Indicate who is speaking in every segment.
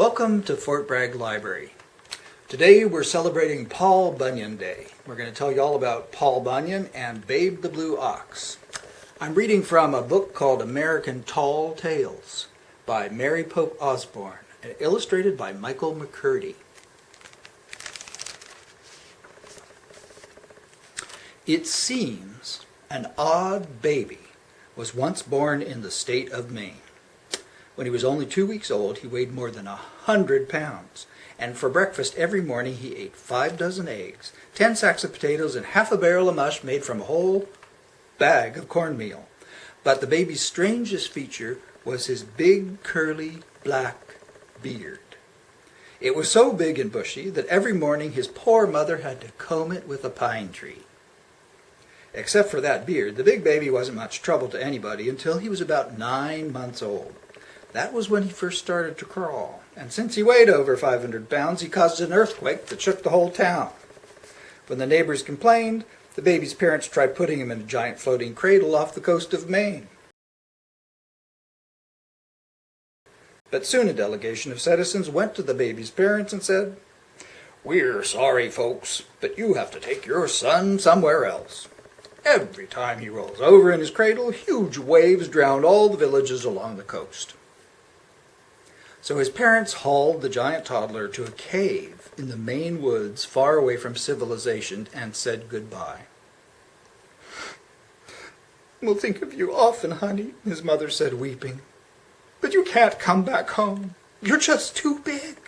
Speaker 1: Welcome to Fort Bragg Library. Today we're celebrating Paul Bunyan Day. We're going to tell you all about Paul Bunyan and Babe the Blue Ox. I'm reading from a book called American Tall Tales by Mary Pope Osborne and illustrated by Michael McCurdy. It seems an odd baby was once born in the state of Maine. When he was only 2 weeks old, he weighed more than 100 pounds, and for breakfast every morning he ate 5 dozen eggs, 10 sacks of potatoes, and half a barrel of mush made from a whole bag of cornmeal. But the baby's strangest feature was his big, curly, black beard. It was so big and bushy that every morning his poor mother had to comb it with a pine tree. Except for that beard, the big baby wasn't much trouble to anybody until he was about 9 months old. That was when he first started to crawl, and since he weighed over 500 pounds, he caused an earthquake that shook the whole town. When the neighbors complained, the baby's parents tried putting him in a giant floating cradle off the coast of Maine. But soon a delegation of citizens went to the baby's parents and said, "We're sorry, folks, but you have to take your son somewhere else. Every time he rolls over in his cradle, huge waves drown all the villages along the coast." So his parents hauled the giant toddler to a cave in the Maine woods far away from civilization and said goodbye. "We'll think of you often, honey," his mother said, weeping. "But you can't come back home. You're just too big."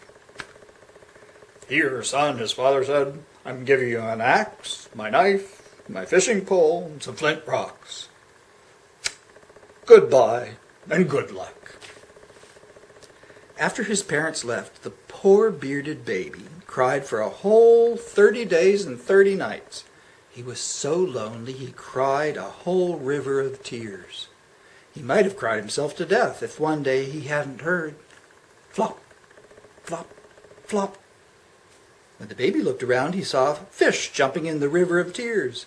Speaker 1: "Here, son," his father said, "I'm giving you an axe, my knife, my fishing pole, and some flint rocks. Goodbye, and good luck." After his parents left, the poor bearded baby cried for a whole 30 days and 30 nights. He was so lonely he cried a whole river of tears. He might have cried himself to death if one day he hadn't heard flop, flop, flop. When the baby looked around, he saw a fish jumping in the river of tears.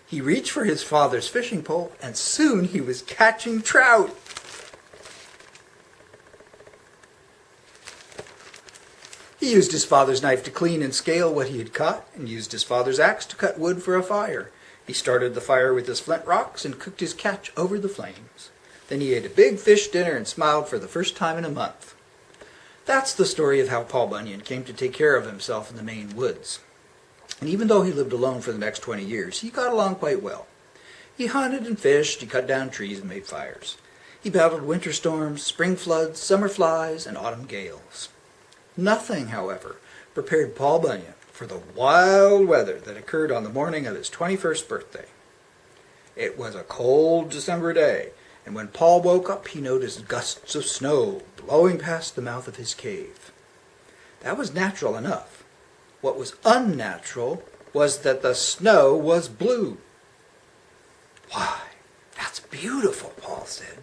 Speaker 1: He reached for his father's fishing pole, and soon he was catching trout. He used his father's knife to clean and scale what he had caught, and used his father's axe to cut wood for a fire. He started the fire with his flint rocks and cooked his catch over the flames. Then he ate a big fish dinner and smiled for the first time in a month. That's the story of how Paul Bunyan came to take care of himself in the Maine woods. And even though he lived alone for the next 20 years, he got along quite well. He hunted and fished, he cut down trees and made fires. He battled winter storms, spring floods, summer flies, and autumn gales. Nothing, however, prepared Paul Bunyan for the wild weather that occurred on the morning of his 21st birthday. It was a cold December day, and when Paul woke up, he noticed gusts of snow blowing past the mouth of his cave. That was natural enough. What was unnatural was that the snow was blue. "Why, that's beautiful," Paul said,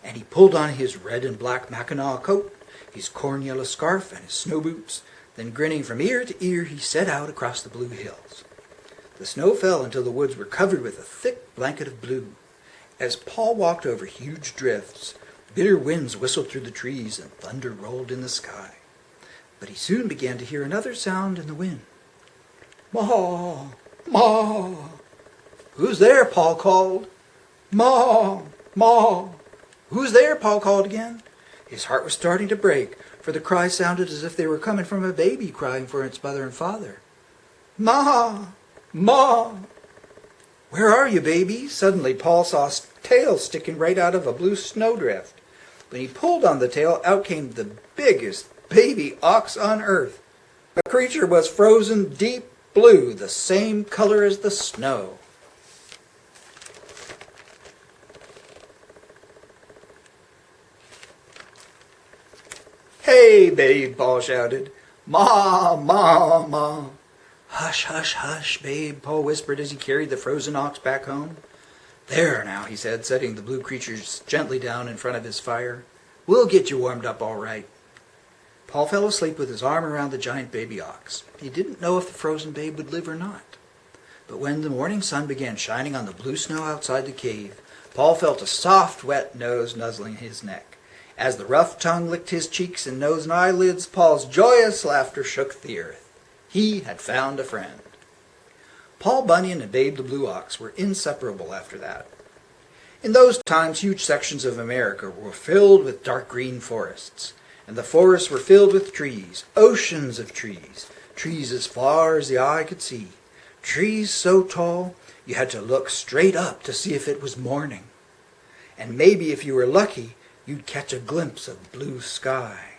Speaker 1: and he pulled on his red and black Mackinaw coat, his corn-yellow scarf, and his snow boots. Then, grinning from ear to ear, he set out across the blue hills. The snow fell until the woods were covered with a thick blanket of blue. As Paul walked over huge drifts, bitter winds whistled through the trees and thunder rolled in the sky. But he soon began to hear another sound in the wind. "Ma! Ma!" "Who's there?" Paul called. "Ma! Ma!" "Who's there?" Paul called again. His heart was starting to break, for the cries sounded as if they were coming from a baby crying for its mother and father. "Ma! Ma!" "Where are you, baby?" Suddenly Paul saw a tail sticking right out of a blue snowdrift. When he pulled on the tail, out came the biggest baby ox on earth. The creature was frozen deep blue, the same color as the snow. "Hey, babe," Paul shouted. "Ma, ma, ma." "Hush, hush, hush, babe," Paul whispered as he carried the frozen ox back home. "There now," he said, setting the blue creatures gently down in front of his fire. "We'll get you warmed up all right." Paul fell asleep with his arm around the giant baby ox. He didn't know if the frozen babe would live or not. But when the morning sun began shining on the blue snow outside the cave, Paul felt a soft, wet nose nuzzling his neck. As the rough tongue licked his cheeks and nose and eyelids, Paul's joyous laughter shook the earth. He had found a friend. Paul Bunyan and Babe the Blue Ox were inseparable after that. In those times, huge sections of America were filled with dark green forests, and the forests were filled with trees, oceans of trees, trees as far as the eye could see, trees so tall you had to look straight up to see if it was morning. And maybe if you were lucky, you'd catch a glimpse of blue sky.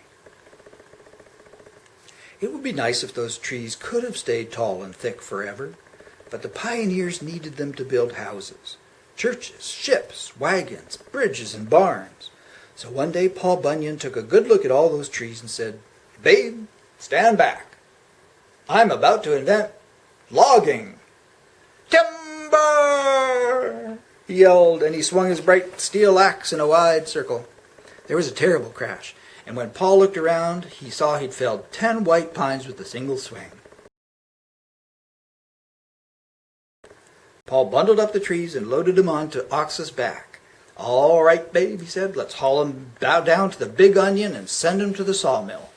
Speaker 1: It would be nice if those trees could have stayed tall and thick forever, but the pioneers needed them to build houses, churches, ships, wagons, bridges, and barns. So one day Paul Bunyan took a good look at all those trees and said, "Babe, stand back. I'm about to invent logging." "Timber!" he yelled, and he swung his bright steel axe in a wide circle. There was a terrible crash, and when Paul looked around, he saw he'd felled 10 white pines with a single swing. Paul bundled up the trees and loaded them onto Ox's back. "All right, Babe," he said, "let's haul 'em down to the Big Onion and send 'em to the sawmill."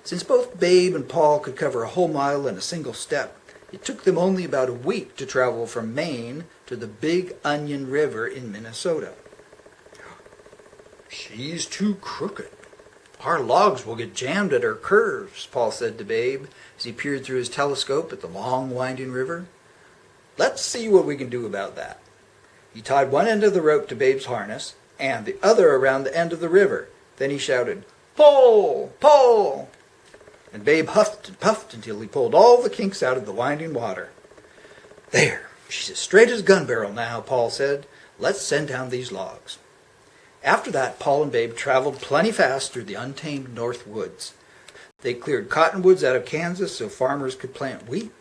Speaker 1: Since both Babe and Paul could cover a whole mile in a single step, it took them only about a week to travel from Maine to the Big Onion River in Minnesota. "She's too crooked. Our logs will get jammed at her curves," Paul said to Babe as he peered through his telescope at the long winding river. "Let's see what we can do about that." He tied one end of the rope to Babe's harness and the other around the end of the river. Then he shouted, "Pull! Pull!" And Babe huffed and puffed until he pulled all the kinks out of the winding water. "There, she's as straight as a gun barrel now," Paul said. "Let's send down these logs." After that, Paul and Babe traveled plenty fast through the untamed north woods. They cleared cottonwoods out of Kansas so farmers could plant wheat.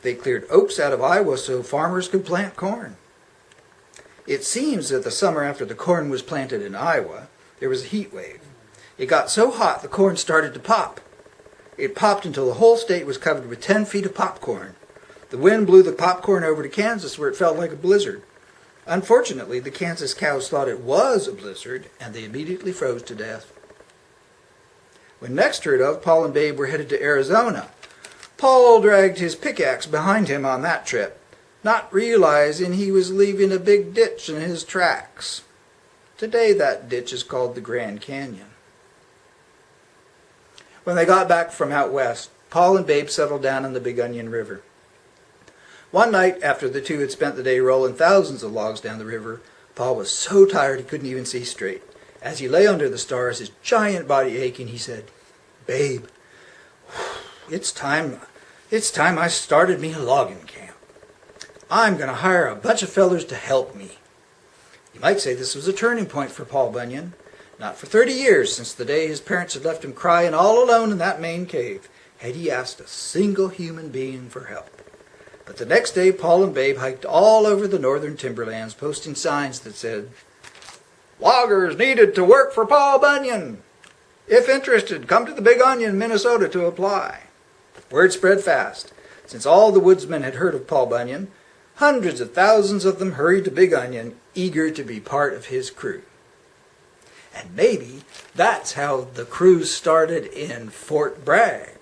Speaker 1: They cleared oaks out of Iowa so farmers could plant corn. It seems that the summer after the corn was planted in Iowa, there was a heat wave. It got so hot the corn started to pop. It popped until the whole state was covered with 10 feet of popcorn. The wind blew the popcorn over to Kansas where it felt like a blizzard. Unfortunately, the Kansas cows thought it was a blizzard, and they immediately froze to death. When next heard of, Paul and Babe were headed to Arizona. Paul dragged his pickaxe behind him on that trip, not realizing he was leaving a big ditch in his tracks. Today that ditch is called the Grand Canyon. When they got back from out west, Paul and Babe settled down in the Big Onion River. One night, after the two had spent the day rolling thousands of logs down the river, Paul was so tired he couldn't even see straight. As he lay under the stars, his giant body aching, he said, "Babe, it's time I started me a logging camp. I'm going to hire a bunch of fellers to help me." You might say this was a turning point for Paul Bunyan. Not for 30 years, since the day his parents had left him crying all alone in that Maine cave, had he asked a single human being for help. But the next day, Paul and Babe hiked all over the northern timberlands, posting signs that said, "Loggers needed to work for Paul Bunyan. If interested, come to the Big Onion, Minnesota to apply." Word spread fast. Since all the woodsmen had heard of Paul Bunyan, hundreds of thousands of them hurried to Big Onion, eager to be part of his crew. And maybe that's how the crew started in Fort Bragg,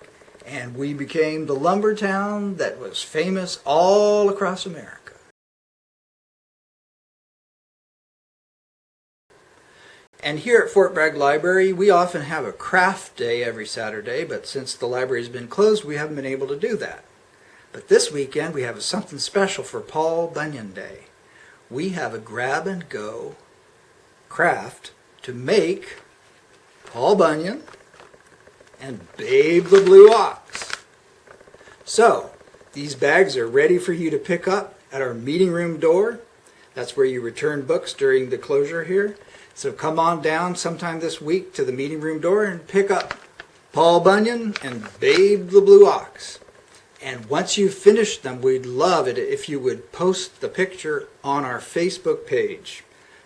Speaker 1: and we became the lumber town that was famous all across America. And here at Fort Bragg Library, we often have a craft day every Saturday, but since the library's been closed, we haven't been able to do that. But this weekend, we have something special for Paul Bunyan Day. We have a grab-and-go craft to make Paul Bunyan and Babe the Blue Ox. So, these bags are ready for you to pick up at our meeting room door. That's where you return books during the closure here. So come on down sometime this week to the meeting room door and pick up Paul Bunyan and Babe the Blue Ox. And once you've finished them, we'd love it if you would post the picture on our Facebook page.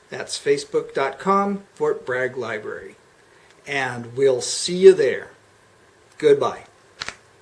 Speaker 1: That's facebook.com/Fort Bragg Library. And we'll see you there. Goodbye.